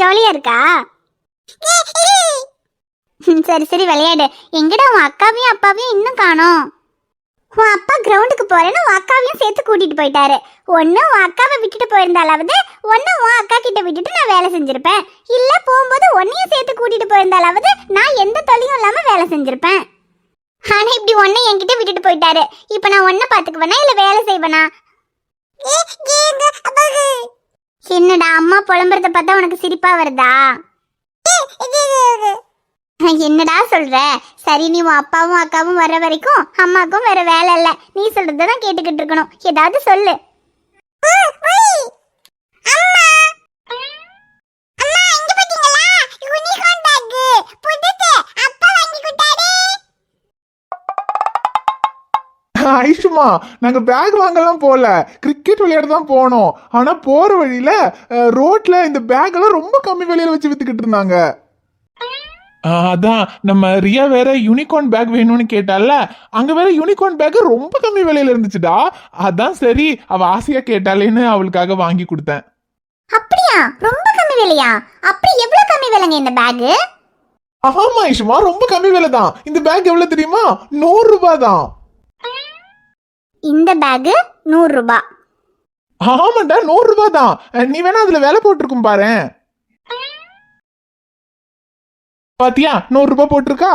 ஜாலியா இருக்கா? சரி சரி விளையாடு. எங்கடா உன் அக்காவையும் அப்பாவையும் இன்னும் காணோம்? உன் அப்பா கிரவுண்டுக்கு போறேன்னு உன் அக்காவையும் சேர்த்து கூட்டிட்டு போயிட்டாரு. ஒன்னு உன் அக்காவை விட்டுட்டு போயிருந்தாலாவது, ஒன்னு உன் அக்கா கிட்ட விட்டுட்டு நான் வேலை செஞ்சிருப்பேன். இல்ல போகும்போது ஒன்னையும் சேர்த்து கூட்டிட்டு போயிருந்தாலாவது நான் எந்த தொல்லையும் இல்லாம வேலை செஞ்சிருப்பேன். ஆனா இப்படி ஒன்னை என்கிட்ட விட்டுட்டு போயிட்டாரு. இப்ப நான் ஒன்ன பாத்துக்குவேனா இல்ல வேலை செய்வேனா? என்னடா அம்மா புலம்புறத பார்த்தா உனக்கு சிரிப்பா வருதா? என்னடா சொல்ற? சரி, நீ உன் அப்பாவும் அக்காவும் வர்ற வரைக்கும் அம்மாக்கும் வேற வேலை இல்ல. நீ சொல்றதான் கேட்டுக்கிட்டு இருக்கணும். ஏதாவது சொல்லு. ஐஷுமா, நாங்க பேக் வாங்கலாம் போல, கிரிக்கெட் விளையாட தான் போனோம். ஆனா போற வழியில ரோட்ல இந்த பேக் எல்லாம் ரொம்ப கம்மி விலையில வச்சு வித்துக்கிட்டு இருந்தாங்க. அதான் நம்ம ரியா வேற யூனிகார்ன் பேக் வேணும்னு கேட்டால, அங்க வேற யூனிகார்ன் பேக் ரொம்ப கம்மி விலையில இருந்துச்சுடா. அதான் சரி, அவ ஆசையா கேட்டாலேன்னு அவளுக்காக வாங்கி கொடுத்தேன். அப்படியா? ரொம்ப கம்மி விலையா? அப்படி எவ்வளவு கம்மி விலைங்க இந்த பேக்? ஆமா ஐஷுமா, ரொம்ப கம்மி விலை தான். இந்த பேக் எவ்வளவு தெரியுமா? 100 ரூபாய் தான். இந்த பேக் 100 ரூபாய்? ஆமாண்டா, 100 ரூபாய் தான். நீ வேணா அதுல விலை போட்டிருக்கும் பாரு. பாத்தியா, 100 ரூபாய் போட்டிருக்கா.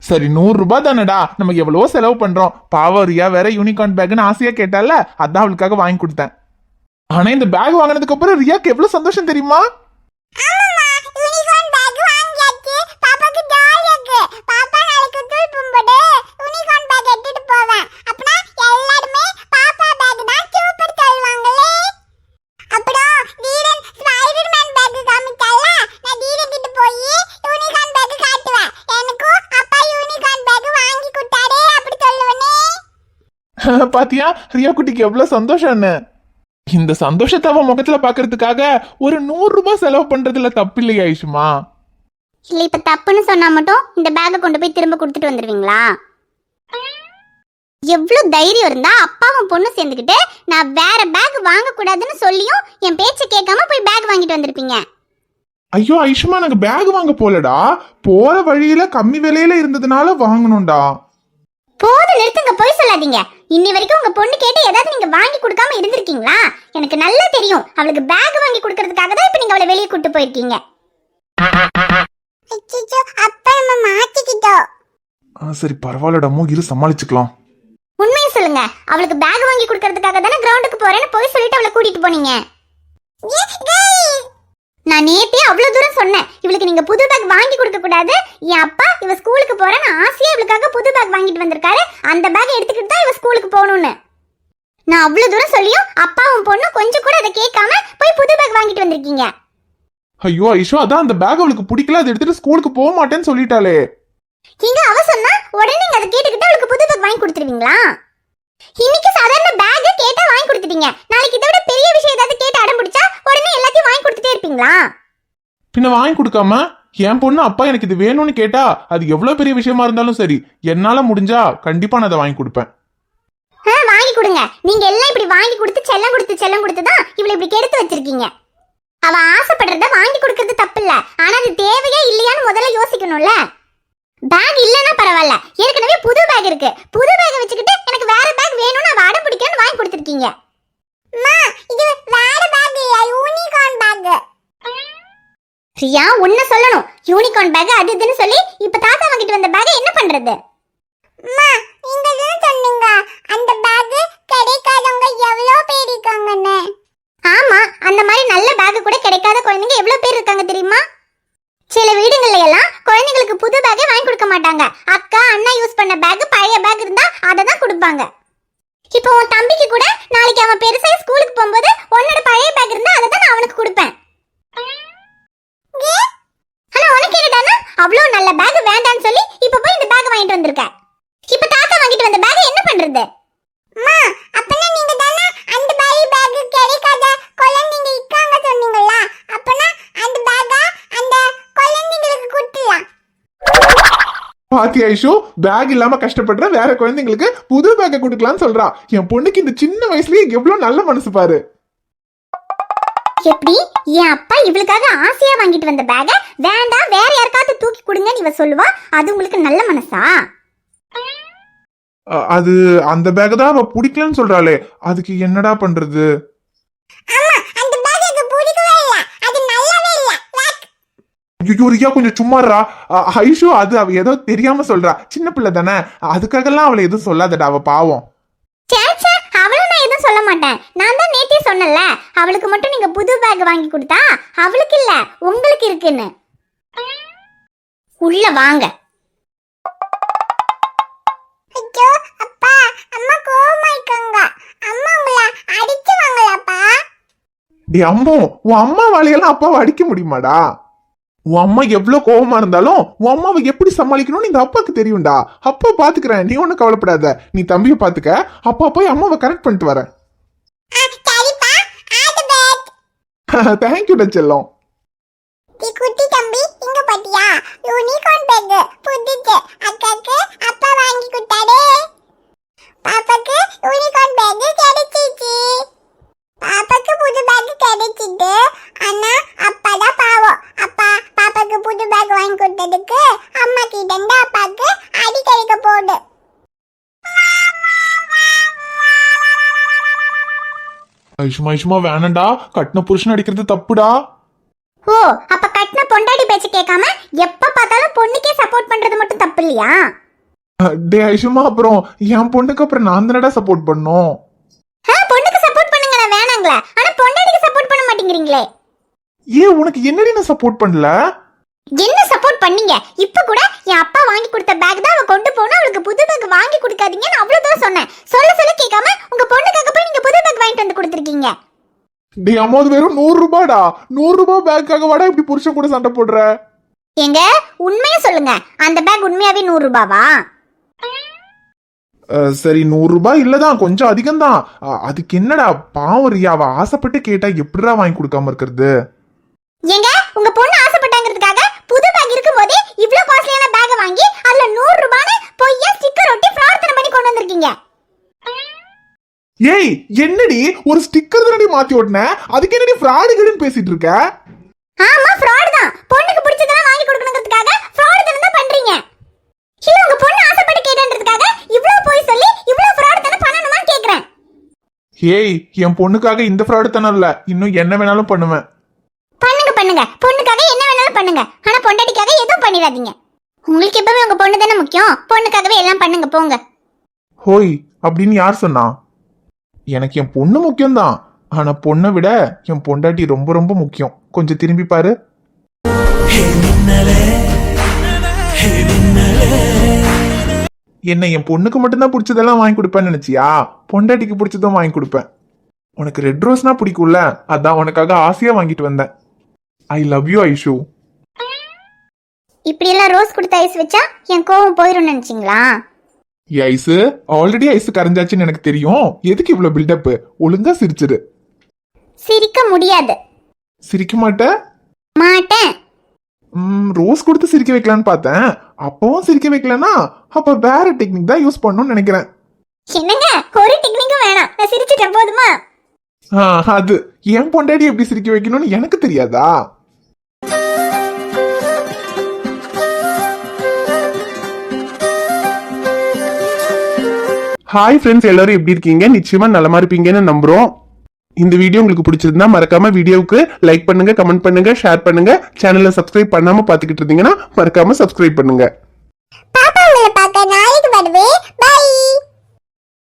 சரி, 100 ரூபாய் தானடா, நம்ம எவ்வளவோ செலவு பண்றோம். பாவம் ரியா வேற யூனிகார்ன் பேக்னு ஆசையா கேட்டால, அதான் அவளுக்காக வாங்கி கொடுத்தேன். ஆனா இந்த பேக் வாங்கினதுக்கு அப்புறம் ரியாக்கு எவ்வளவு சந்தோஷம் தெரியுமா? பாத்தியா ரியா குட்டிக்கு எவ்வளவு சந்தோஷம்னு. இந்த சந்தோஷத்தை அவன் முகத்துல பாக்குறதுக்காக ஒரு 100 ரூபாய் செலவு பண்றதுல தப்பு இல்லையா ஐஷுமா? இல்ல, இப்ப தப்புன்னு சொன்னா மட்டும் இந்த பேக்கை கொண்டு போய் திரும்ப கொடுத்துட்டு வந்துருவீங்களா? எவ்வளவு தைரியம் இருந்தா அப்பாவும் பொண்ணும் சேர்ந்துக்கிட்டு நான் வேற பேக் வாங்க கூடாதுன்னு சொல்லியும் என் பேச்சை கேட்காம போய் பேக் வாங்கிட்டு வந்திருப்பீங்க. ஐயோ ஐஷுமா, நாங்க பேக் வாங்க போலடா, போற வழியில கம்மி விலையில இருந்ததுனால வாங்கணும்டா. போது, நிறுத்துங்க, போய் சொல்லாதீங்க. இன்னி வரைக்கும் உங்க பொண்ணு கேட்டு ஏதாவது நீங்க வாங்கி கொடுக்காம இருந்திருக்கீங்களா? எனக்கு நல்லா தெரியும். அவளுக்கு பேக் வாங்கி கொடுக்கறதுக்காக தான் இப்ப நீங்க அவளை வெளியே கூட்டு போயிருக்கீங்க. அப்பா நம்ம மாத்திக்கிட்டோம். சரி பரவாயில்லடா, இரு சமாளிச்சுக்கலாம். உண்மையை சொல்லுங்க, அவளுக்கு பேக் வாங்கி கொடுக்கறதுக்காக தானே கிரவுண்டுக்கு போறேன்னு போய் சொல்லிட்டு அவளை கூட்டிட்டு போனீங்க. நான் நேத்தே அவ்வளவு தூரம் சொன்னேன், இவளுக்கு நீங்க புது பேக் வாங்கி கொடுக்க கூடாது. என் அப்பா இவ ஸ்கூலுக்கு போறேன்னு ஆசையா இவளுக்காக புது பேக் வாங்கிட்டு வந்திருக்காரு. அந்த பேக் எடுத்துக்கிட்டு தான் இவ ஸ்கூலுக்கு போகணும்னு நான் அவ்வளவு தூரம் சொல்லியும் அப்பாவும் பொண்ணு கொஞ்சம் கூட அதை கேட்காம போய் புது பேக் வாங்கிட்டு வந்திருக்கீங்க. ஐயோ ஐஷோ, அதான் அந்த பேக் அவளுக்கு பிடிக்கல, அதை எடுத்துட்டு ஸ்கூலுக்கு போக மாட்டேன்னு சொல்லிட்டாளே. இங்க அவ சொன்னா உடனே நீங்க அதை கேட்டுக்கிட்டு அவளுக்கு புது பேக் வாங்கி கொடுத்துருவீங்களா? இன்னைக்கு சாதாரண பேக் கேட்டா வாங்கி கொடுத்துட்டீங்க. நாளைக்கு இதை விட பெரிய விஷயம் ஏதாவது கேட்டு அடம் பிடிச்சா உடனே எல்லாத்தையும் வாங்கி கொடுத்துட்டே இருப்பீங்களா? பின்ன வாங்கி கொடுக்காம என் பொண்ணு அப்பா எனக்கு இது வேணும்னு கேட்டா அது எவ்வளவு பெரிய விஷயமா இருந்தாலும் சரி, என்னால முடிஞ்சா கண்டிப்பா நான் அதை வாங்கி கொடுப்பேன். வாங்கி கொடுங்க. நீங்க எல்லாம் இப்படி வாங்கி கொடுத்து செல்லம் கொடுத்து தான் இவளை இப்படி கெடுத்து வச்சிருக்கீங்க. அவ ஆசைப்படுறத வாங்கி கொடுக்கறது தப்பு இல்ல, ஆனா அது தேவையா இல்லையான்னு முதல்ல யோசிக்கணும்ல. பேக் இல்லன்னா பரவாயில்ல, ஏற்கனவே புது பேக் இருக்கு. புது பேக் வச்சுக்கிட்டு எனக்கு வேற பேக் வேணும்னு அவ அடம் பிடிக்கன்னு வாங்கி கொடுத்துருக்கீங்க. அம்மா, இது வேற பேக் இல்ல, யூனிகார்ன் பேக். ரியா, உன்ன சொல்லணும். யூனிகார்ன் பேக் அது இதுன்னு சொல்லி இப்ப தாத்தா வாங்கிட்டு வந்த பேக் என்ன பண்றது? அம்மா, நீங்க தான் சொன்னீங்க அந்த பேக் கிடைக்காதவங்க எவ்வளவு பேர் இருக்காங்கன்னு. ஆமா, அந்த மாதிரி நல்ல பேக் கூட கிடைக்காத குழந்தைங்க எவ்வளவு பேர் இருக்காங்க தெரியுமா? சில வீடுகள்ல எல்லாம் குழந்தைங்களுக்கு புது பேக்கே வாங்கி கொடுக்க மாட்டாங்க. அக்கா அண்ணா யூஸ் பண்ண பேக், பழைய பேக் இருந்தா அதை தான் கொடுப்பாங்க. இப்போ உன் தம்பிக்கு கூட நாளைக்கு அவன் பெருசா ஸ்கூலுக்கு போகும்போது உன்னோட பழைய பேக் இருந்தா அதை தான் நான் அவனுக்கு கொடுப்பேன். ஆனா உனக்கு என்னடானா அவ்வளவு நல்ல பேக் வேண்டான்னு சொல்லி இப்ப போய் இந்த பேக் வாங்கிட்டு வந்திருக்க. இப்ப தாத்தா வாங்கிட்டு வந்த பேக் என்ன பண்றது? அம்மா, அப்பனா நீங்க தான அந்த பழைய பேக் கிடைக்காத குழந்தைங்க இருக்காங்க சொன்னீங்களா? அப்பனா அந்த பேக் அந்த குழந்தைங்களுக்கு கொடுத்துலாம். பாத்தி ஐஷோ, பேக் இல்லாம கஷ்டப்படுற வேற குழந்தைங்களுக்கு புது பேக்கை கொடுக்கலாம்னு சொல்றா. என் பொண்ணுக்கு இந்த சின்ன வயசுலயே எவ்வளவு நல்ல மனசு பாரு. எப்படி என் அப்பா இவளுக்காக ஆசையா வாங்கிட்டு வந்த பேக வேண்டாம் வேற யாருக்காவது தூக்கி கொடுங்கன்னு இவ சொல்லுவா? அது உங்களுக்கு நல்ல மனசா? அது அந்த பேக் தான் அவ பிடிக்கலன்னு சொல்றாளே, அதுக்கு என்னடா பண்றது? ஐயோ ரியா கொஞ்சம் சும்மாறா. ஐஷு அது அவ ஏதோ தெரியாம சொல்றா, சின்ன பிள்ளை தானே, அதுக்காகலாம் அவளை எதுவும் சொல்லாதடா, அவ பாவம். அவளும் நான் எதுவும் சொல்ல மாட்டேன். நான் தான் நேத்தே சொன்னல, அவளுக்கு மட்டும் நீங்க புது பேக் வாங்கி கொடுத்தா அவளுக்கு இல்ல உங்களுக்கு இருக்குன்னு. உள்ள வாங்க. ஐயோ அப்பா, அம்மா கோவமா இருக்காங்க. அம்மா உங்களை அடிச்சுவாங்களாப்பா? டேய் அம்மோ, உன் அம்மா வாழையெல்லாம் அப்பாவை அடிக்க முடியுமாடா? உன் அம்மா எவ்வளவு கோவமா இருந்தாலும் உன் அம்மாவை எப்படி சமாளிக்கணும்னு இந்த அப்பாவுக்கு தெரியும்டா. அப்பா பாத்துக்கிறேன், நீ ஒன்னும் கவலைப்படாத. நீ தம்பியை பாத்துக்க, அப்பா போய் அம்மாவை கரெக்ட் பண்ணிட்டு வரேன். தேங்க்யூடா செல்லம். குட்டி தம்பி இங்க பாத்தியா, யூனிகார்ன் பேக் புதுச்சு அக்காக்கு அப்பா வாங்கி கொடுத்தாரு. பாப்பாக்கு யூனிகார்ன் பேக் கிடைச்சிச்சு. பாப்பாக்கு புது பேக் கிடைச்சிட்டு, ஆனா அப்பா தான் பாவம். அப்பா பாப்பாக்கு புது பேக் வாங்கி கொடுத்ததுக்கு அம்மா கிட்ட இருந்து அப்பாக்கு அடி கிடைக்க போகுது. ஐஷுமா வேணாண்டா, கட்டின புருஷன் அடிக்கிறது தப்புடா. ஓ, அப்ப கட்டின பொண்டாடி பேச்சு கேட்காம எப்ப பார்த்தாலும் பொண்ணுக்கே சப்போர்ட் பண்றது மட்டும் தப்பு இல்லையா? டே ஐஷுமா, அப்புறம் என் பொண்ணுக்கு அப்புறம் நான் தானடா சப்போர்ட் பண்ணோம். பொண்ணுக்கு சப்போர்ட் பண்ணுங்க, நான் வேணாங்களா? ஆனா பொண்டாடிக்கு சப்போர்ட் பண்ண மாட்டேங்கிறீங்களே. ஏன் உனக்கு என்னடி நான் சப்போர்ட் பண்ணல? என்ன சப்போர்ட் பண்ணீங்க? இப்ப கூட என் அப்பா வாங்கி கொடுத்த பேக் தான் அவ கொண்டு போனா, அவளுக்கு புது பேக் வாங்கி கொடுக்காதீங்கன்னு அவ்வளவுதான் சொன்னேன். சொல்ல கேட்காம உங்க பொண்ணுக்காக போய் நீங்க புது பேக் வாங்கிட்டு வந்து கொடுத்துருக்கீங்க. டே அம்மா, அது வெறும் 100 ரூபாடா. 100 ரூபாய் பேக்காக வாடா இப்படி புருஷன் கூட சண்டை போடுற? எங்க உண்மையா சொல்லுங்க, அந்த பேக் உண்மையாவே 100 ரூபாவா? சரி 100 ரூபாய் இல்லதான், கொஞ்சம் அதிகம் தான். அதுக்கு என்னடா பாவம் ரியா, அவ ஆசைப்பட்டு கேட்டா எப்படிடா வாங்கி கொடுக்காம இருக்கிறது? எங்க உங்க பொண்ணு ஆசைப்பட்டாங்கிறதுக்காக புது பேக் இருக்கும்போதே இவ்ளோ காஸ்ட்லியான பேக் வாங்கி அதுல 100 ரூபாய்னு பொய்யா ஸ்டிக்கர் ஒட்டி பிரார்த்தனை பண்ணி கொண்டு வந்திருக்கீங்க. ஏய் என்னடி ஒரு ஸ்டிக்கர் தானடி மாத்தி ஓட்டுன, அதுக்கு என்னடி ஃப்ராடு கிடுன்னு பேசிட்டு இருக்க? ஆமா ஃப்ராட் தான். பொண்ணுக்கு பிடிச்சதெல்லாம் வாங்கி கொடுக்கணுங்கிறதுக்காக ஃப்ராட் தான பண்றீங்க. இல்ல உங்க பொண்ணு ஆசைப்பட்டு கேட்டன்றதுக்காக இவ்ளோ போய் சொல்லி இவ்ளோ ஃப்ராட் தான பண்ணணுமான்னு கேக்குறேன். ஏய் என் பொண்ணுக்காக இந்த ஃப்ராடு தானே இல்ல, இன்னும் என்ன வேணாலும் பண்ணுவேன். பண்ணுங்க பொண்ணுக்காக என்ன வேணாலும் பண்ணுங்க, ஆனா பொண்டாட்டிக்காக எதுவும் பண்ணிடாதீங்க. உங்களுக்கு எப்பவுமே உங்க பொண்ணு தானே முக்கியம், பொண்ணுக்காகவே எல்லாம் பண்ணுங்க போங்க. ஹோய் அப்படின்னு யார் சொன்னா? எனக்கு என் பொண்ணு முக்கியம் தான், ஆனா பொண்ணை விட என் பொண்டாட்டி ரொம்ப ரொம்ப முக்கியம். கொஞ்சம் திரும்பி பாரு. என்ன என் பொண்ணுக்கு மட்டும்தான் பிடிச்சதெல்லாம் வாங்கி கொடுப்பேன்னு நினைச்சியா? பொண்டாட்டிக்கு பிடிச்சதும் வாங்கி கொடுப்பேன். உனக்கு ரெட் ரோஸ்னா பிடிக்கும்ல, அதான் உனக்காக ஆசையா வாங்கிட்டு வந்தேன். I love you Aishu. இப்படி எல்லாம் ரோஸ் கொடுத்த ஐஸ் வச்சா என் கோவம் போயிரும் நினைச்சீங்களா? ஐஸ் ஆல்ரெடி ஐஸ் கரைஞ்சாச்சுன்னு எனக்கு தெரியும், எதுக்கு இவ்வளவு பில்டப்? ஒழுங்கா சிரிச்சிரு. சிரிக்க முடியாது. சிரிக்க மாட்ட? மாட்டேன். ரோஸ் கொடுத்து சிரிக்க வைக்கலான்னு பார்த்தேன், அப்பவும் சிரிக்க வைக்கலனா அப்ப வேற டெக்னிக் தான் யூஸ் பண்ணணும்னு நினைக்கிறேன். என்னங்க ஒரு டெக்னிக்கும் வேணாம், நான் சிரிச்சிட்டேன் போதுமா? அது என் பொண்டாடி எப்படி சிரிக்க வைக்கணும்னு எனக்கு தெரியாதா? ஹாய் ஃப்ரெண்ட்ஸ், எல்லாரும் எப்படி இருக்கீங்க? நிச்சயமா நலமா இருப்பீங்கன்னு நம்புறோம். இந்த வீடியோ உங்களுக்கு பிடிச்சிருந்தா மறக்காம வீடியோவுக்கு லைக் பண்ணுங்க, கமெண்ட் பண்ணுங்க, ஷேர் பண்ணுங்க. சேனலை சப்ஸ்கிரைப் பண்ணாம பாத்துக்கிட்டு இருந்தீங்கன்னா மறக்காம சப்ஸ்கிரைப் பண்ணுங்க. பாப்பா உங்களை பார்க்க நாளைக்கு வருவேன்.